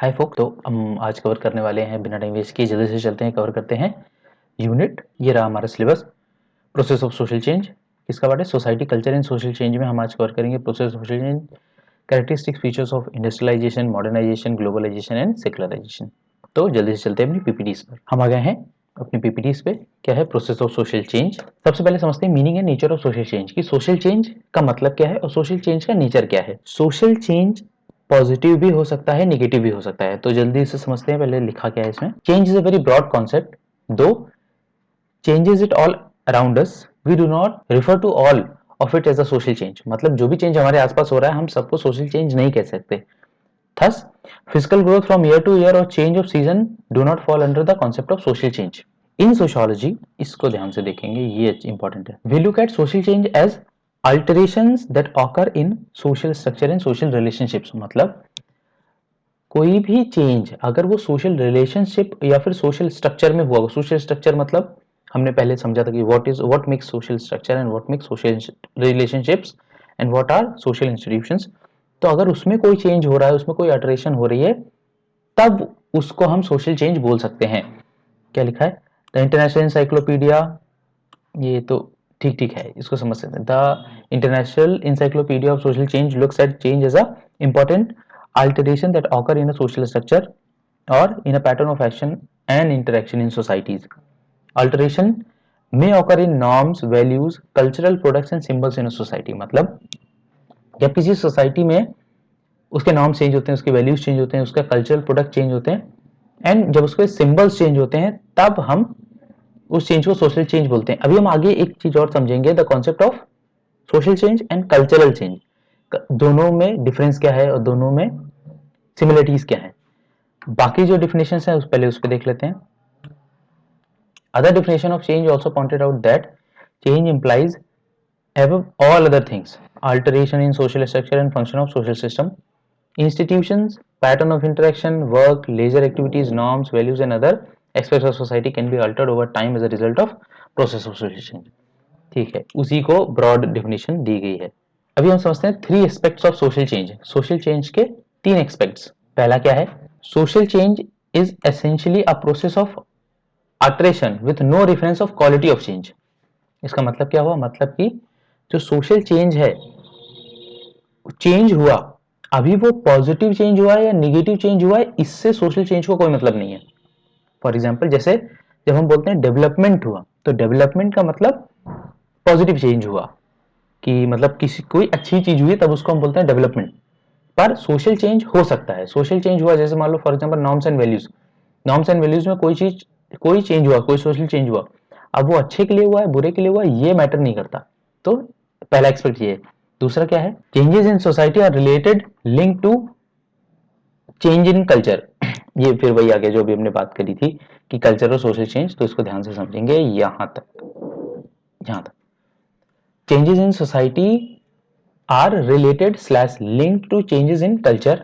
हाय फोक। तो हम आज कवर करने वाले हैं, बिना टाइम वेस्ट किए जल्दी से चलते हैं, कवर करते हैं यूनिट। ये रहा हमारा syllabus, process of social change. किसका पार्ट है? Society, culture and social change में हम आज कवर करेंगे process of social change, characteristics features of industrialisation, modernisation, globalisation and secularisation. तो जल्दी से चलते हैं अपनी पीपीटीज पर। हम आ गए हैं अपनी पीपीटीज पे। क्या है प्रोसेस ऑफ सोशल चेंज? सबसे पहले समझते हैं meaning and nature of social change कि सोशल चेंज का मतलब क्या है और सोशल चेंज का नेचर क्या है। सोशल चेंज पॉजिटिव भी हो सकता है, नेगेटिव भी हो सकता है। तो जल्दी से समझते हैं पहले लिखा क्या है इसमें। Change is a very broad concept, दो changes it all around us, we do not refer to all of it as a social change। मतलब जो भी चेंज हमारे आसपास हो रहा है हम सबको सोशल चेंज नहीं कह सकते। Thus, physical growth from year to year or change of season do not fall under the concept of social change। In sociology, इसको ध्यान से देखेंगे, ये इंपॉर्टेंट है। We look at social change as alterations that occur in social structure and social relationships। मतलब कोई भी change अगर वो सोशल रिलेशनशिप या फिर सोशल स्ट्रक्चर में हुआ, सोशल स्ट्रक्चर मतलब हमने पहले समझा था कि what makes social structure and what makes social relationships and what are social institutions. तो अगर उसमें कोई चेंज हो रहा है, उसमें कोई अल्टरेशन हो रही है, तब उसको हम सोशल चेंज बोल सकते हैं। क्या लिखा है? द इंटरनेशनल इंसाइक्लोपीडिया, ये तो ठीक ठीक है, इसको समझ सकते हैं। The international encyclopaedia of social change looks at change as a important alteration that occur in a social structure or in a pattern of action and interaction in societies। Alteration may occur in norms, values, cultural products and symbols in a society। मतलब जब किसी society में उसके norms change होते हैं, उसके values change होते हैं, उसका कल्चरल प्रोडक्ट चेंज होते हैं एंड जब उसके सिंबल्स चेंज होते हैं, तब हम उस चेंज को सोशल चेंज बोलते हैं। अभी हम आगे एक चीज और समझेंगे, the concept of social change and cultural change. दोनों में डिफरेंस क्या है और दोनों में सिमिलरिटीज क्या है। बाकी जो डिफिनेशंस है पहले उस पर देख लेते हैं। Other definition of change also pointed out that change implies above all other things alteration in social structure and function of social system, institutions, pattern of interaction, work, leisure activities, norms, values and other aspects of society can be altered over time as a result of process of social change। ठीक है, उसी को broad definition दी गई है। अभी हम समझते हैं three aspects of social change. Social change के तीन एस्पेक्ट्स। पहला क्या है? Social change is essentially a process of alteration with no reference of quality of change. इसका मतलब क्या हुआ? मतलब कि जो सोशल चेंज है, चेंज हुआ, अभी वो पॉजिटिव चेंज हुआ है या निगेटिव चेंज हुआ है, इससे सोशल चेंज को कोई मतलब नहीं है। फॉर एग्जाम्पल, जैसे जब हम बोलते हैं डेवलपमेंट हुआ, तो डेवलपमेंट का मतलब पॉजिटिव चेंज हुआ, कि मतलब किसी कोई अच्छी चीज हुई तब उसको हम बोलते हैं डेवलपमेंट। पर सोशल चेंज हो सकता है। सोशल चेंज हुआ जैसे मान लो for example norms and values. Norms and values में कोई चीज, कोई चेंज हुआ, कोई सोशल चेंज हुआ, अब वो अच्छे के लिए हुआ है, बुरे के लिए हुआ, ये मैटर नहीं करता। तो पहला एक्सपेक्ट ये है। दूसरा क्या है? Changes in society are related link to change in culture. ये फिर वही आ गया जो अभी हमने बात करी थी कि कल्चर और सोशल चेंज। तो इसको ध्यान से समझेंगे यहां तक, यहां तक। Changes in society are related slash linked to changes in culture,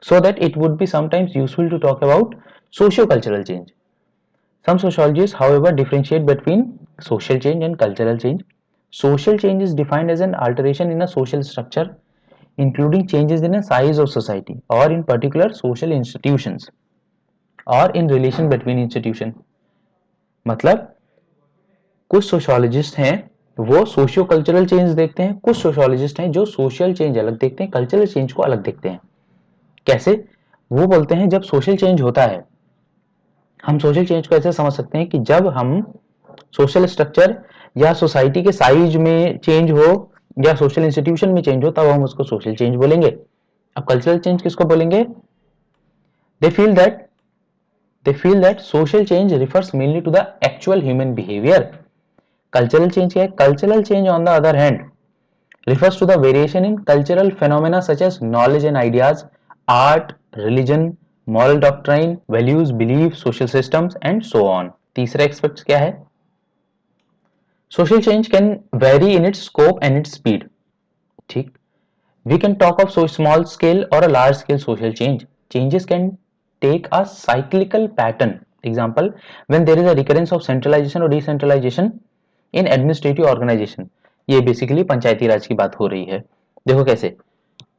so that it would be sometimes useful to talk about socio-cultural change। Some sociologists, however, differentiate between social change and cultural change। Social change is defined as an alteration in a social structure, including changes in the size of society or in particular social institutions or in relation between institutions। मतलब कुछ sociologist हैं वो socio cultural change देखते हैं, कुछ sociologist हैं जो social change अलग देखते हैं, कल्चरल चेंज को अलग देखते हैं। कैसे? वो बोलते हैं जब सोशल चेंज होता है, हम सोशल चेंज को ऐसे समझ सकते हैं कि जब हम सोशल स्ट्रक्चर या सोसाइटी के साइज में चेंज हो या सोशल इंस्टीट्यूशन में चेंज हो, तब हम उसको सोशल चेंज बोलेंगे। अब कल्चरल चेंज किसको बोलेंगे? They feel that social change refers mainly to the actual human behaviour. Cultural change क्या है? Cultural change on the other hand refers to the variation in cultural phenomena such as knowledge and ideas, art, religion, moral doctrine, values, beliefs, social systems and so on। तीसरा expect क्या है? Social change can vary in its scope and its speed। ठीक, we can talk of so small scale or a large scale social change। Changes can take a cyclical pattern। Example, when there is a recurrence of centralization or decentralization in administrative organization। ये basically पंचायती राज की बात हो रही है। देखो कैसे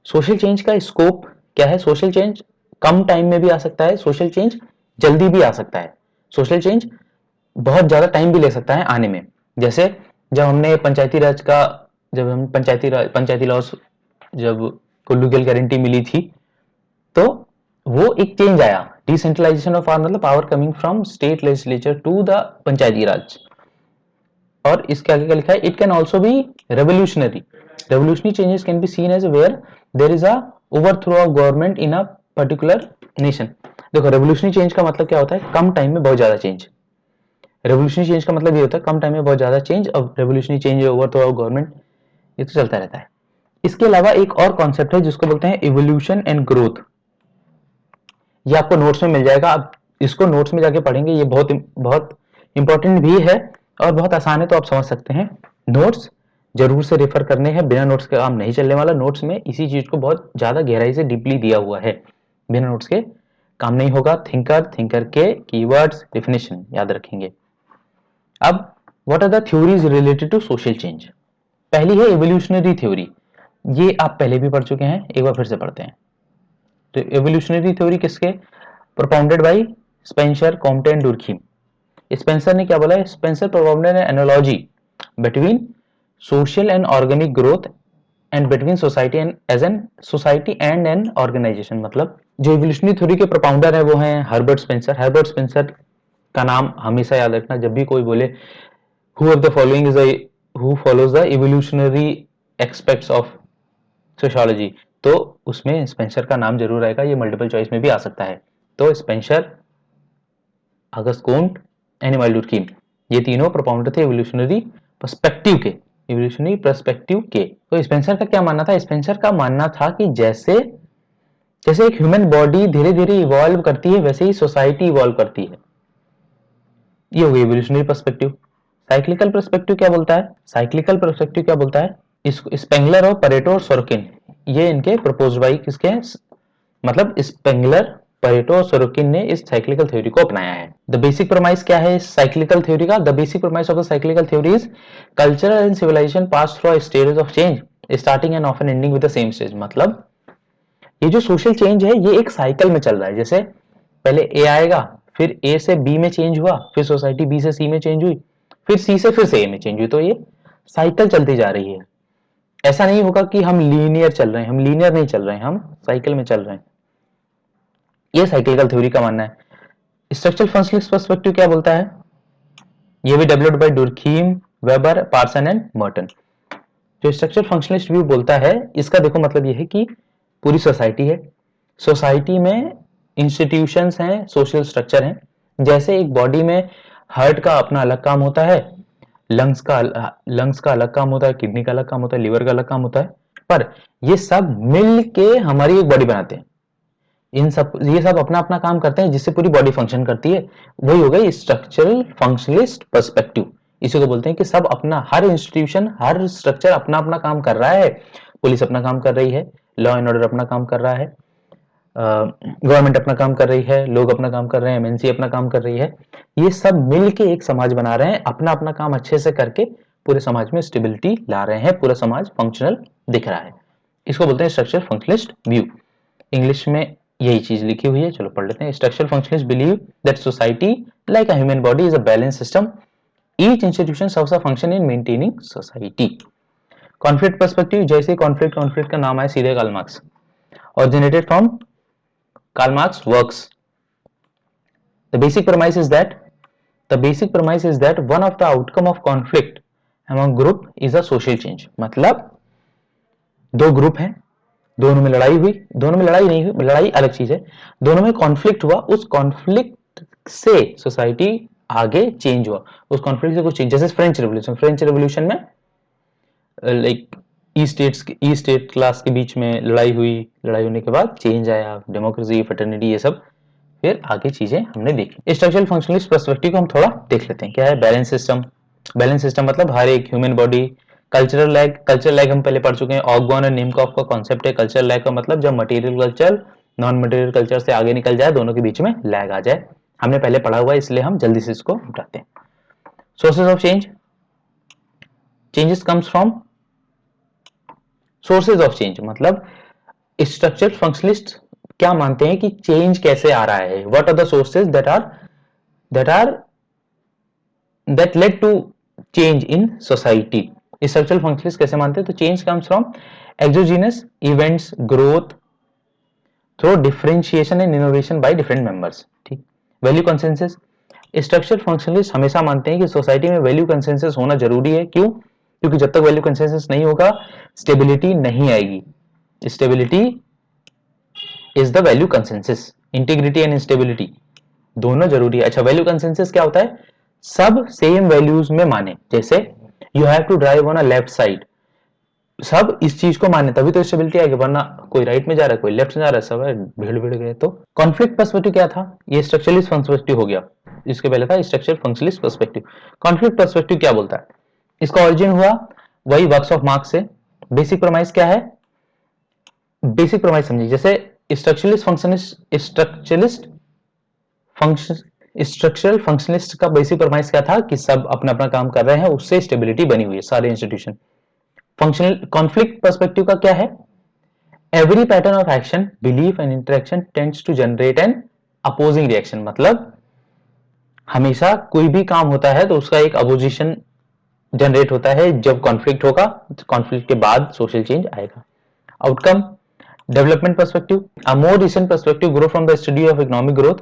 social change का scope क्या है? सोशल चेंज कम टाइम में भी आ सकता है सोशल चेंज, जल्दी भी आ सकता है सोशल चेंज, बहुत ज्यादा टाइम भी ले सकता है आने में। जैसे जब हमने पंचायती राज का, जब हम पंचायती लॉज जब को लीगल गारंटी मिली थी, तो वो एक चेंज आया, डिसेंट्रलाइजेशन ऑफ पावर, मतलब power coming from state legislature to the Panchayati Raj. और इसके आगे क्या लिखा है, it can also be revolutionary. Revolutionary changes can be seen as where there is a overthrow of government in a particular nation. देखो revolutionary change का मतलब क्या होता है, कम टाइम में बहुत ज्यादा चेंज। रेवोल्यूशनरी चेंज का मतलब ये होता है कम टाइम में बहुत ज्यादा चेंज। अब revolutionary change, overthrow of government, ये तो चलता रहता है। इसके अलावा एक और कॉन्सेप्ट है जिसको बोलते हैं इवोल्यूशन एंड ग्रोथ। ये आपको नोट्स में मिल जाएगा, आप इसको नोट्स में जाके पढ़ेंगे, ये बहुत बहुत इंपॉर्टेंट भी है और बहुत आसान है, तो आप समझ सकते हैं। नोट्स जरूर से रेफर करने हैं, बिना नोट्स के काम नहीं चलने वाला। नोट्स में इसी चीज को बहुत ज्यादा गहराई से डीपली दिया हुआ है, बिना नोट्स के काम नहीं होगा। थिंकर के कीवर्ड्स, डेफिनेशन याद रखेंगे। अब what are the theories related to social change. पहली है इवोल्यूशनरी थ्योरी, ये आप पहले भी पढ़ चुके हैं, एक बार फिर से पढ़ते हैं। तो इवोल्यूशनरी थ्योरी किसके, propounded by Spencer, Comte and Durkheim. Spencer ने क्या बोला है, Spencer propounded an analogy between social and organic growth and between society and as an society and an organisation. मतलब जो इवोल्यूशनरी थ्योरी के प्रोपाउंडर है वो हैं हर्बर्ट स्पेंसर। हर्बर्ट स्पेंसर का नाम हमेशा याद रखना, जब भी कोई बोले who of the following is a who follows the evolutionary aspects of sociology, तो उसमें स्पेंसर का नाम जरूर आएगा। ये मल्टीपल चॉइस में भी आ सकता है। तो स्पेंसर, अगस्ट कोम्ट, एनिमल डुर्कीम, ये तीनों प्रोपाउंडर थे इवोल्यूशनरी पर्सपेक्टिव के, इवोल्यूशनरी पर्सपेक्टिव के। तो स्पेंसर का क्या मानना था, स्पेंसर का मानना था कि जैसे जैसे एक ह्यूमन बॉडी धीरे धीरे इवॉल्व करती है, वैसे ही सोसाइटी इवॉल्व करती है। ये हो गई इवोल्यूशनरी पर्सपेक्टिव। साइक्लिकल पर्सपेक्टिव क्या बोलता है, साइक्लिकल पर्सपेक्टिव क्या बोलता है, इसको स्पेंगलर और परेटो और सोरोकिन, ये इनके प्रपोज्ड बाय किसके हैं, मतलब स्पेंगलर, परेटो और सोरोकिन ने इस साइक्लिकल थ्योरी को अपनाया है। द बेसिक प्रोमाइस क्या है इस साइक्लिकल थ्योरी का, the basic promise of the cyclical theory is cultural and civilisation pass through stages of change starting and often ending with the same stage. मतलब ये जो सोशल चेंज है ये एक साइकिल में चल रहा है। जैसे पहले ए आएगा, फिर ए से बी में चेंज हुआ, फिर सोसाइटी बी से सी में चेंज हुई, फिर सी से फिर से ए में चेंज हुई। तो ये साइकिल चलती जा रही है। ऐसा नहीं होगा कि हम लीनियर चल रहे हैं, हम लीनियर नहीं चल रहे हैं, हम साइकिल में चल रहे हैं। ये साइक्लिकल थ्योरी का मानना है। स्ट्रक्चरल फंक्शनलिस्ट पर्सपेक्टिव क्या बोलता है, ये भी developed by Durkheim, Weber, Parson and Merton. जो स्ट्रक्चरल फंक्शनलिस्ट व्यू बोलता है, इसका देखो मतलब ये है कि पूरी सोसाइटी है, सोसाइटी में इंस्टीट्यूशंस हैं, सोशल स्ट्रक्चर हैं। जैसे एक बॉडी में हार्ट का अपना अलग काम होता है, लंग्स का अलग काम होता है, किडनी का अलग काम होता है, लिवर का अलग काम होता है, पर ये सब मिल के हमारी एक बॉडी बनाते हैं। ये सब अपना अपना काम करते हैं जिससे पूरी बॉडी फंक्शन करती है। वही हो गई स्ट्रक्चरल फंक्शनलिस्ट पर्सपेक्टिव। इसी को बोलते हैं कि सब अपना, हर इंस्टीट्यूशन, हर स्ट्रक्चर अपना अपना काम कर रहा है। पुलिस अपना काम कर रही है, लॉ एंड ऑर्डर अपना काम कर रहा है, गवर्नमेंट अपना काम कर रही है, लोग अपना काम कर रहे हैं, एमएनसी अपना काम कर रही है। ये सब मिलके एक समाज बना रहे हैं, अपना अपना काम अच्छे से करके पूरे समाज में स्टेबिलिटी ला रहे हैं, पूरा समाज फंक्शनल दिख रहा है। इसको बोलते हैं स्ट्रक्चर फंक्शनलिस्ट व्यू। इंग्लिश में यही चीज लिखी हुई है, चलो पढ़ लेते हैं। Structural functionalist believe that society like a human body is a balance system, each institution serves a function in maintaining society. Conflict perspective, जैसे कॉन्फ्लिक्ट का नाम है सीधे Karl Marx, originated from Karl Marx works. The basic premise is that one of the outcome of conflict among group is a social change. मतलब दो group हैं, दोनों में लड़ाई हुई, दोनों में लड़ाई नहीं हुई, लड़ाई अलग चीज है, दोनों में कॉन्फ्लिक्ट हुआ, उस कॉन्फ्लिक्ट से सोसाइटी आगे चेंज हुआ, उस कॉन्फ्लिक्ट से कुछ चेंज। जैसे फ्रेंच रेवोल्यूशन में लाइक ई स्टेट क्लास के बीच में लड़ाई हुई, लड़ाई होने के बाद चेंज आया, डेमोक्रेसी, फ्रेटर्निटी, ये सब फिर आगे चीजें हमने देखी। स्ट्रक्चरल फंक्शनलिस्ट पर्सपेक्टिव को हम थोड़ा देख लेते हैं। क्या है बैलेंस सिस्टम, बैलेंस सिस्टम मतलब हर एक ह्यूमन बॉडी। कल्चरल लैग हम पहले पढ़ चुके हैं, ऑगबॉर्न और निमकॉफ का कॉन्सेप्ट है। कल्चरल लैग का मतलब जब material culture non material culture से आगे निकल जाए, दोनों के बीच में लैग आ जाए। हमने पहले पढ़ा हुआ है, इसलिए हम जल्दी से इसको हटाते हैं। Sources of change, changes comes from sources of change, मतलब स्ट्रक्चरल फंक्शनलिस्ट क्या मानते हैं कि चेंज कैसे आ रहा है, what are the sources that lead to change in society. Structural functionalist कैसे मानते हैं, तो change comes from exogenous events growth through differentiation and innovation by different members. ठीक। वैल्यू कंसेंसस, स्ट्रक्चरल फंक्शनलिस्ट हमेशा मानते हैं कि सोसाइटी में वैल्यू कंसेंसस होना जरूरी है। क्यों? क्योंकि जब तक वैल्यू कंसेंसस नहीं होगा स्टेबिलिटी नहीं आएगी। Stability is the value consensus. Integrity and instability दोनों जरूरी है। अच्छा, वैल्यू कंसेंसस क्या होता है? सब सेम वैल्यूज में माने, जैसे you have to drive on a left side, सब इस चीज को माने तभी तो स्टेबिलिटी आएगी, वरना कोई राइट में जा रहा है कोई लेफ्ट में जा रहा है, सब है भीड़ भीड़ गए। तो कॉन्फ्लिक्ट पर्सपेक्टिव क्या था? ये स्ट्रक्चरलिस्ट पर्सपेक्टिव हो गया, इसके पहले था structure functionalist perspective. Conflict perspective क्या बोलता है? इसका ओरिजिन हुआ वही वर्क्स ऑफ मार्क्स से। बेसिक प्रोमाइस क्या है? बेसिक प्रोमाइस समझिए, जैसे स्ट्रक्चरल फंक्शनलिस्ट का बेसिक प्रोमाइस क्या था कि सब अपना अपना काम कर रहे हैं, उससे स्टेबिलिटी बनी हुई है सारे इंस्टीट्यूशन। फंक्शनल कॉन्फ्लिक्ट पर्सपेक्टिव का क्या है? Every pattern of action belief and interaction tends to generate an opposing reaction. मतलब हमेशा कोई भी काम होता है तो उसका एक अपोजिशन जनरेट होता है। जब कॉन्फ्लिक्ट होगा, कॉन्फ्लिक्ट के बाद सोशल चेंज आएगा। Outcome development perspective, a more recent perspective grow from the study of economic growth,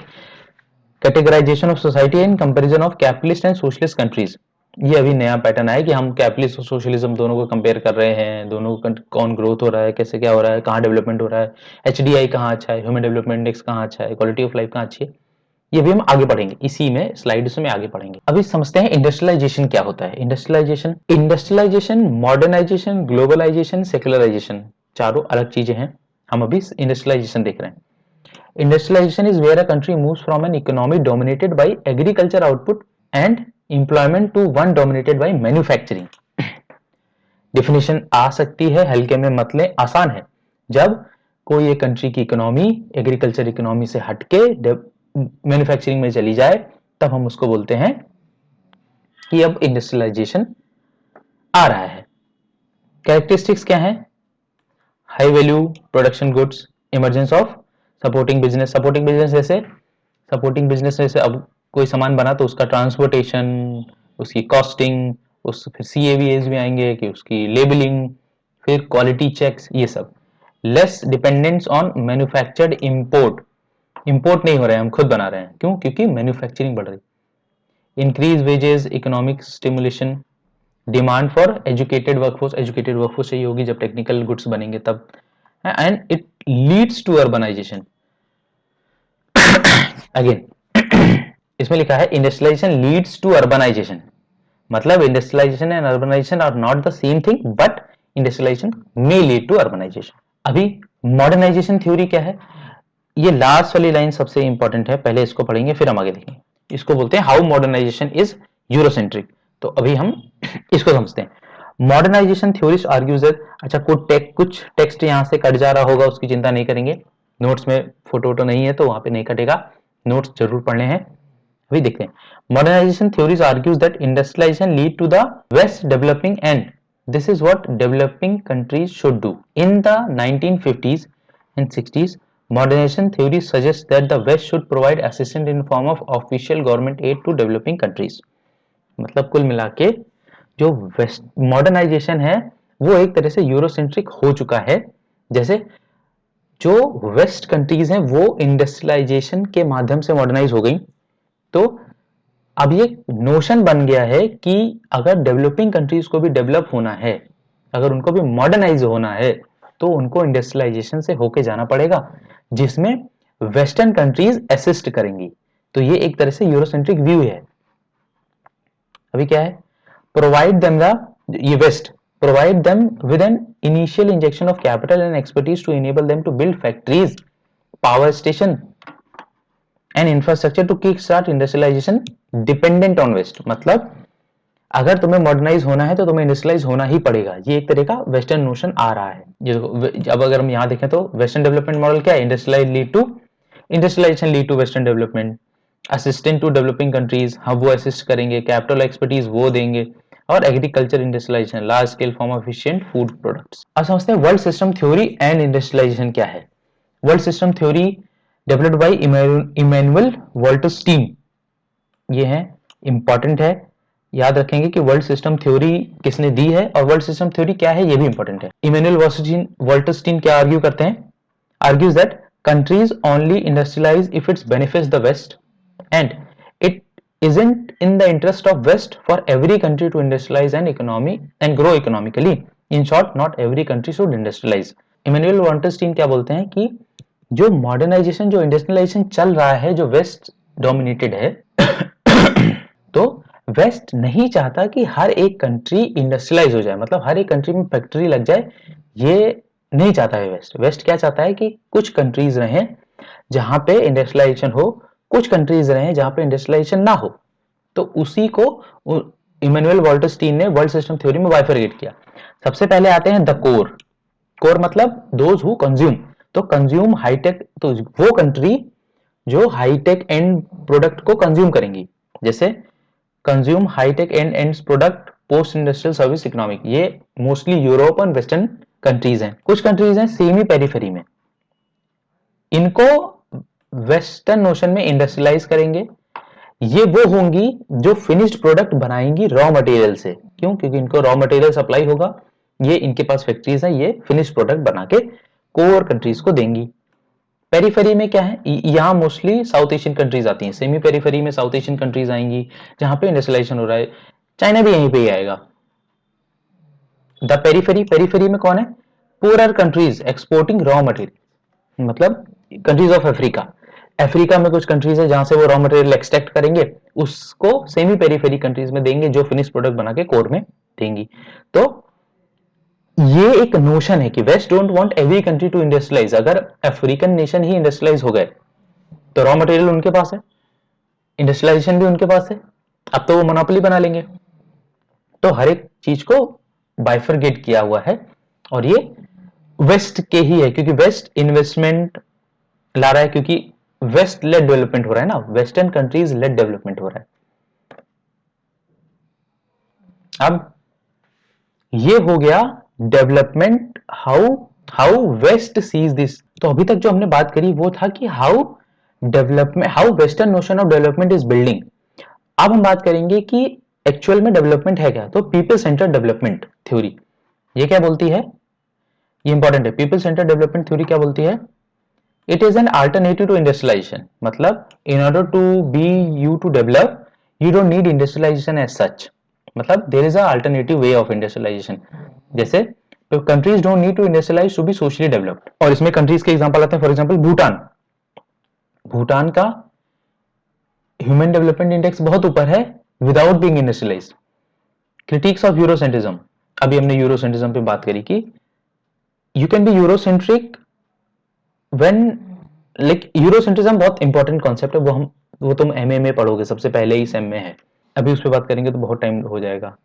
categorisation of society in comparison of capitalist and socialist countries. ये अभी नया पैटर्न है कि हम कैपिटलिस्ट और सोशलिज्म दोनों को कंपेयर कर रहे हैं, दोनों को कौन ग्रोथ हो रहा है, कैसे क्या हो रहा है, कहाँ डेवलपमेंट हो रहा है, एचडीआई कहाँ अच्छा है, ह्यूमन डेवलपमेंट इंडेक्स कहाँ अच्छा है, क्वालिटी ऑफ लाइफ कहाँ अच्छी है। ये भी हम आगे पढ़ेंगे, इसी में स्लाइड्स में आगे पढ़ेंगे। अभी समझते हैं इंडस्ट्रियलाइजेशन क्या होता है। इंडस्ट्रियलाइजेशन, मॉडर्नाइजेशन, ग्लोबलाइजेशन, सेक्युलराइजेशन, चारों अलग चीजें हैं। हम अभी इंडस्ट्रियलाइजेशन देख रहे हैं। Industrialization is where a country moves from an economy dominated by agriculture output and employment to one dominated by manufacturing. Definition आ सकती है, हल्के में मत लें, आसान है। जब कोई एक कंट्री की इकोनॉमी एग्रीकल्चर इकोनॉमी से हटके मैन्युफैक्चरिंग में चली जाए, तब हम उसको बोलते हैं कि अब इंडस्ट्रियलाइजेशन आ रहा है। कैरेक्टरिस्टिक्स क्या है? High value production goods, emergence of supporting business. Supporting business जैसे अब कोई सामान बना तो उसका ट्रांसपोर्टेशन, उसकी कॉस्टिंग, उस फिर CAVAs भी आएंगे कि उसकी लेबलिंग, फिर क्वालिटी चेक्स, ये सब। Less dependence on manufactured import नहीं हो रहे हैं, हम खुद बना रहे हैं। क्यों? क्योंकि मैन्युफैक्चरिंग बढ़ रही। Increase wages, economic stimulation, demand for educated workforce चाहिए होगी जब टेक्निकल गुड्स बनेंगे तब। And it leads to urbanisation. Again इसमें लिखा है इंडस्ट्रियलाइजेशन लीड्स टू अर्बनाइजेशन, मतलब industrialisation and urbanisation are not the same thing, but industrialisation may lead to urbanisation. अभी मॉडर्नाइजेशन थ्योरी क्या है? ये लास्ट वाली लाइन सबसे इंपॉर्टेंट है, पहले इसको पढ़ेंगे फिर हम आगे देखेंगे। इसको बोलते हैं हाउ मॉडर्नाइजेशन इज यूरोसेंट्रिक। तो अभी हम इसको समझते हैं। मॉडर्नाइजेशन थ्योरिस्ट आर्ग्यूज दैट, अच्छा कुछ टेक्स्ट यहां से कट जा रहा होगा, उसकी चिंता नहीं करेंगे, नोट्स में फोटो नहीं है तो वहां पे नहीं कटेगा, नोट्स जरूर पढ़ने हैं। अभी देखते हैं। Modernisation theories argues that industrialisation lead to the west developing and this is what developing countries should do. In the 1950s and 60s, modernization theory suggests that the West should provide assistance in form of official government aid to developing countries। मतलब कुल मिला के जो waste modernisation है वो एक तरह से यूरोसेंट्रिक हो चुका है। जैसे जो वेस्ट कंट्रीज हैं वो इंडस्ट्रियलाइजेशन के माध्यम से मॉडर्नाइज हो गई, तो अब ये नोशन बन गया है कि अगर डेवलपिंग कंट्रीज को भी डेवलप होना है, अगर उनको भी मॉडर्नाइज होना है, तो उनको इंडस्ट्रियलाइजेशन से होके जाना पड़ेगा, जिसमें वेस्टर्न कंट्रीज असिस्ट करेंगी। तो ये एक तरह से यूरोसेंट्रिक व्यू है। अभी क्या है? प्रोवाइड देम ये waste provide them with an initial injection of capital and expertise to enable them to build factories, power station and infrastructure to kickstart industrialization dependent on west। मतलब अगर तुम्हें modernise होना है तो तुम्हें इंडस्ट्रियलाइज होना ही पड़ेगा। ये एक तरह का वेस्टर्न नोशन आ रहा है। अब अगर हम यहाँ देखें तो वेस्टर्न डेवलपमेंट मॉडल क्या है? Industrialisation lead to western development, assistant to developing countries, हम वो असिस्ट करेंगे, कैपिटल एक्सपर्टीज वो देंगे, और agriculture industrialisation, large scale form of efficient food products. अब समझते हैं world system theory and industrialisation क्या है। World system theory developed by Immanuel Wallerstein, ये है, इंपॉर्टेंट है, याद रखेंगे कि वर्ल्ड सिस्टम थ्योरी किसने दी है और वर्ल्ड सिस्टम थ्योरी क्या है, ये भी इंपॉर्टेंट है। इमैनुअल वॉल्टरस्टीन क्या आर्ग्यू करते हैं, argues that countries only industrialize if it benefits the West, and it isn't in the interest of West for every country to industrialize an economy and grow economically. In short, not every country should industrialize. Immanuel Wallerstein क्या बोलते हैं कि जो modernisation, जो industrialisation चल रहा है, जो वेस्ट डोमिनेटेड है तो वेस्ट नहीं चाहता कि हर एक कंट्री इंडस्ट्रियलाइज हो जाए, मतलब हर एक कंट्री में फैक्ट्री लग जाए, ये नहीं चाहता है वेस्ट। वेस्ट क्या चाहता है कि कुछ कंट्रीज रहें जहां पे इंडस्ट्रियलाइजेशन हो, कुछ कंट्रीज रहें जहां पे इंडस्ट्रियलाइजेशन ना हो। तो उसी को इमैनुअल वॉल्टरस्टीन ने वर्ल्ड सिस्टम थ्योरी में बाइफरगेट किया। सबसे पहले आते हैं द कोर। कोर मतलब दोज हु कंज्यूम, तो कंज्यूम हाईटेक, तो वो कंट्री जो हाईटेक एंड प्रोडक्ट को कंज्यूम करेंगी, जैसे consume hi-tech end product post industrial service economic, ये मोस्टली यूरोप और वेस्टर्न कंट्रीज हैं। कुछ कंट्रीज हैं सेमी पेरिफेरी में, इनको वेस्टर्न नोशन में इंडस्ट्रियलाइज करेंगे। ये वो होंगी जो फिनिश्ड प्रोडक्ट बनाएंगी रॉ मटेरियल से, क्यों, क्योंकि इनको रॉ मटेरियल सप्लाई होगा, ये इनके पास फैक्ट्रीज है, ये फिनिश्ड प्रोडक्ट बना के कोर कंट्रीज को देंगी। पेरिफेरी में क्या है, यहाँ मोस्टली साउथ एशियन कंट्रीज आती हैं। सेमी पेरिफेरी में साउथ एशियन कंट्रीज आएंगी जहां पे इंडस्ट्रियलाइजेशन हो रहा है, चाइना भी यहीं पे ही आएगा। द पेरिफेरी, पेरिफेरी में कौन है, poorer countries exporting raw material, मतलब कंट्रीज ऑफ अफ्रीका। अफ्रीका में कुछ कंट्रीज है जहां से वो रॉ मटेरियल एक्सट्रैक्ट करेंगे, उसको सेमी पेरिफेरी कंट्रीज में देंगे जो फिनिश प्रोडक्ट बना के कोर में देंगी। तो ये एक नोशन है कि west don't want every country to industrialise. अगर अफ्रीकन नेशन ही इंडस्ट्रियलाइज हो गए तो रॉ मटेरियल उनके पास है, इंडस्ट्रियलाइजेशन भी उनके पास है, अब तो वो मोनोपोली बना लेंगे। तो हर एक चीज को बाइफरगेट किया हुआ है और ये वेस्ट के ही है, क्योंकि वेस्ट इन्वेस्टमेंट ला रहा है, क्योंकि वेस्ट लेड डेवलपमेंट हो रहा है ना, वेस्टर्न कंट्रीज लेड डेवलपमेंट हो रहा है। अब ये हो गया development, how west sees this. तो अभी तक जो हमने बात करी वो था कि how development, how western notion of development is building. अब हम बात करेंगे कि एक्चुअल में डेवलपमेंट है क्या। तो पीपल सेंटर्ड डेवलपमेंट थ्योरी ये क्या बोलती है, ये इंपॉर्टेंट है। पीपल सेंटर्ड डेवलपमेंट थ्योरी क्या बोलती है, it is an alternative to industrialisation, मतलब in order to be you to develop you don't need industrialisation as such, मतलब there is a alternative way of industrialisation. जैसे countries don't need to industrialise to be socially developed, और इसमें countries के example आते हैं। For example Bhutan, Bhutan का human development index बहुत ऊपर है without being industrialised. Critics of Eurocentrism, अभी हमने यूरोसेंट्रिज्म पे बात करी कि you can be Eurocentric when, like Eurocentrism बहुत इंपॉर्टेंट कॉन्सेप्ट है, वो तुम एमए में पढ़ोगे, सबसे पहले ही सेम में है, अभी उस पर बात करेंगे तो बहुत टाइम हो जाएगा।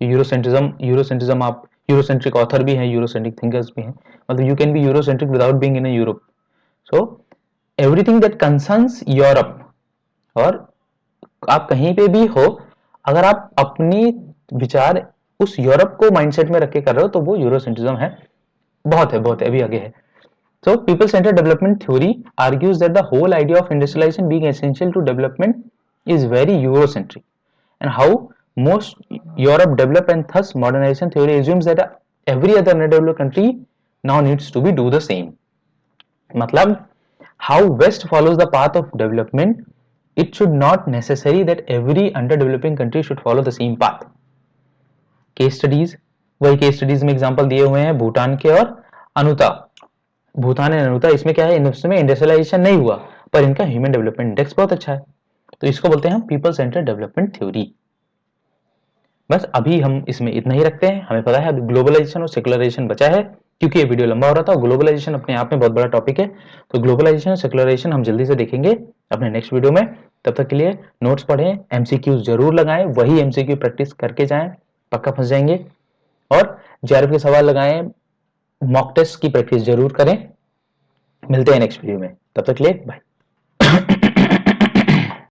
यूरोसेंट्रिज्म आप यूरोसेंट्रिक ऑथर भी हैं, यूरोसेंट्रिक थिंकर्स भी हैं, मतलब you can be Eurocentric without being in Europe. So everything that concerns Europe, और आप कहीं पे भी हो, अगर आप अपनी विचार उस यूरोप को माइंडसेट में रख के कर रहे हो तो वो यूरोसेंट्रिज्म है। बहुत है, बहुत है, अभी आगे है। So, people-centered development theory argues that the whole idea of industrialization being essential to development is very Eurocentric, and how most Europe developed, and thus modernization theory assumes that every other underdeveloped country now needs to be do the same. मतलब how West follows the path of development, it should not necessary that every underdeveloping country should follow the same path. Case studies, वही case studies में example दिए हुए हैं भूटान के और Anuta. Bhutan and Anuta, इसमें क्या है, इसमें इंडस्ट्रियलाइजेशन नहीं हुआ पर इनका ह्यूमन डेवलपमेंट इंडेक्स बहुत अच्छा है, तो इसको बोलते हैं हम पीपल सेंटर्ड डेवलपमेंट थ्योरी। बस अभी हम इसमें इतना ही रखते हैं। हमें पता है अभी ग्लोबलाइजेशन और सेकुलराइजेशन बचा है, क्योंकि ये वीडियो लंबा हो रहा था। ग्लोबलाइजेशन अपने आप में बहुत बड़ा टॉपिक है, तो ग्लोबलाइजेशन और सेकुलराइजेशन हम जल्दी से देखेंगे अपने नेक्स्ट वीडियो में। तब तक के लिए नोट्स पढ़ें, एमसीक्यूज जरूर लगाएं, वही एमसीक्यू प्रैक्टिस करके जाएं, पक्का फंस जाएंगे। और जेआरएफ के सवाल लगाएं, मॉक टेस्ट की प्रैक्टिस जरूर करें। मिलते हैं नेक्स्ट वीडियो में, तब तक के लिए बाय।